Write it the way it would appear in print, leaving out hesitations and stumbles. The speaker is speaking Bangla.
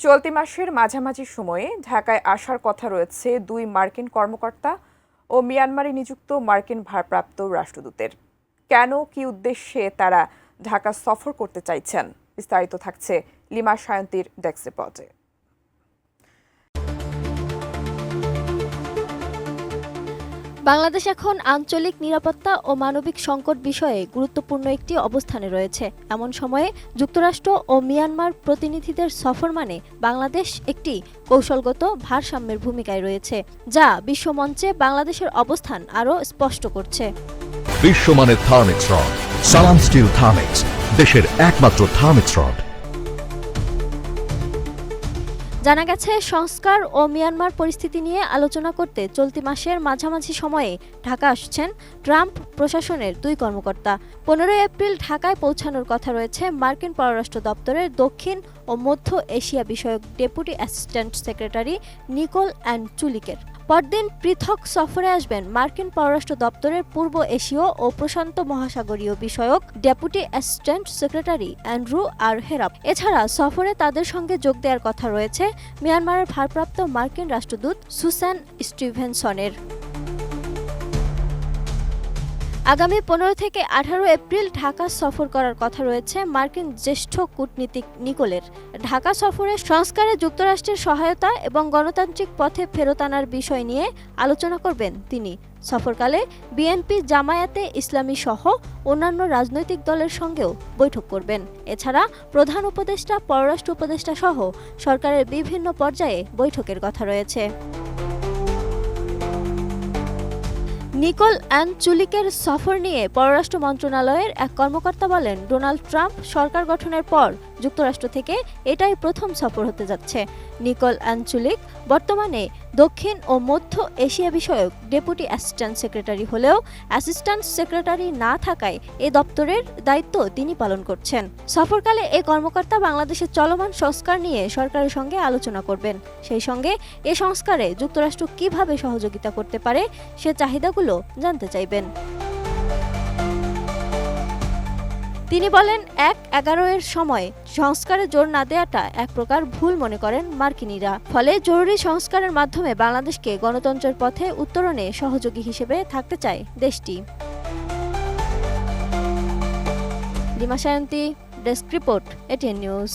চলতি মাসের মাঝামাঝি সময়ে ঢাকায় আসার কথা রয়েছে দুই মার্কিন কর্মকর্তা ও মিয়ানমারে নিযুক্ত মার্কিন ভারপ্রাপ্ত রাষ্ট্রদূতের। কেন, কি উদ্দেশ্যে তারা ঢাকা সফর করতে চাইছেন, বিস্তারিত থাকছে লিমা সায়ন্তীর ডেস্ক রিপোর্টে। বাংলাদেশ এখন আঞ্চলিক নিরাপত্তা ও মানবিক সংকট বিষয়ে গুরুত্বপূর্ণ একটি অবস্থানে রয়েছে। এমন সময়ে যুক্তরাষ্ট্র ও মিয়ানমার প্রতিনিধিদের সফর মানে বাংলাদেশ একটি কৌশলগত ভারসাম্যের ভূমিকায় রয়েছে, যা বিশ্বমঞ্চে বাংলাদেশের অবস্থান আরও স্পষ্ট করছে। বিশ্বমানের থার্মিক্স রড, সালাম স্টিল থার্মিক্স, দেশের একমাত্র থার্মিক্স রড। জানা গেছে, সংস্কার ও মিয়ানমার পরিস্থিতি নিয়ে আলোচনা করতে চলতি মাসের মাঝামাঝি সময়ে ঢাকা আসছেন ট্রাম্প প্রশাসনের দুই কর্মকর্তা। 15 এপ্রিল ঢাকায় পৌঁছানোর কথা রয়েছে মার্কিন পররাষ্ট্র দপ্তরের দক্ষিণ ও মধ্য এশিয়া বিষয়ক ডেপুটি অ্যাসিস্ট্যান্ট সেক্রেটারি নিকোল অ্যাঞ্চুলিকের। পরদিন পৃথক সফরে আসবেন মার্কিন পররাষ্ট্র দপ্তরের পূর্ব এশীয় ও প্রশান্ত মহাসাগরীয় বিষয়ক ডেপুটি অ্যাসিস্ট্যান্ট সেক্রেটারি অ্যান্ড্রু আর হেরাপ। এছাড়া সফরে তাদের সঙ্গে যোগ দেওয়ার কথা রয়েছে মিয়ানমারের ভারপ্রাপ্ত মার্কিন রাষ্ট্রদূত সুসান স্টিভেনসনের। আগামী 15 থেকে 18 এপ্রিল ঢাকা সফর করার কথা রয়েছে মার্কিন জ্যেষ্ঠ কূটনীতিক নিকোলের। ঢাকা সফরে সংস্কারে যুক্তরাষ্ট্রের সহায়তা এবং গণতান্ত্রিক পথে ফেরত আনার বিষয় নিয়ে আলোচনা করবেন তিনি। সফরকালে বিএনপি, জামায়াতে ইসলামী সহ অন্যান্য রাজনৈতিক দলের সঙ্গেও বৈঠক করবেন। এছাড়া প্রধান উপদেষ্টা, পররাষ্ট্র উপদেষ্টা সহ সরকারের বিভিন্ন পর্যায়ে বৈঠকের কথা রয়েছে। নিকোল অ্যাঞ্চুলিকের সফর নিয়ে পররাষ্ট্র মন্ত্রণালয়ের এক কর্মকর্তা বলেন, ডোনাল্ড ট্রাম্প সরকার গঠনের পর যুক্তরাষ্ট্র থেকে এটাই প্রথম সফর হতে যাচ্ছে। নিকোল অ্যাঞ্চুলিক বর্তমানে দক্ষিণ ও মধ্য এশিয়া বিষয়ক ডেপুটি অ্যাসিস্ট্যান্ট সেক্রেটারি হলেও অ্যাসিস্ট্যান্ট সেক্রেটারি না থাকায় এ দপ্তরের দায়িত্ব তিনি পালন করছেন। সফরকালে এই কর্মকর্তা বাংলাদেশের চলমান সংস্কার নিয়ে সরকারের সঙ্গে আলোচনা করবেন। সেই সঙ্গে এ সংস্কারে যুক্তরাষ্ট্র কিভাবে সহযোগিতা করতে পারে সে চাহিদাগুলো জানতে চাইবেন। তিনি বলেন, 1/11 এর সময় সংস্কারে জোর না দেওয়াটা এক প্রকার ভুল মনে করেন মার্কিনিরা। ফলে জরুরি সংস্কারের মাধ্যমে বাংলাদেশকে গণতন্ত্রের পথে উত্তরণে সহযোগী হিসেবে থাকতে চায় দেশটি। Lima Sayanti, desk report, ATN news.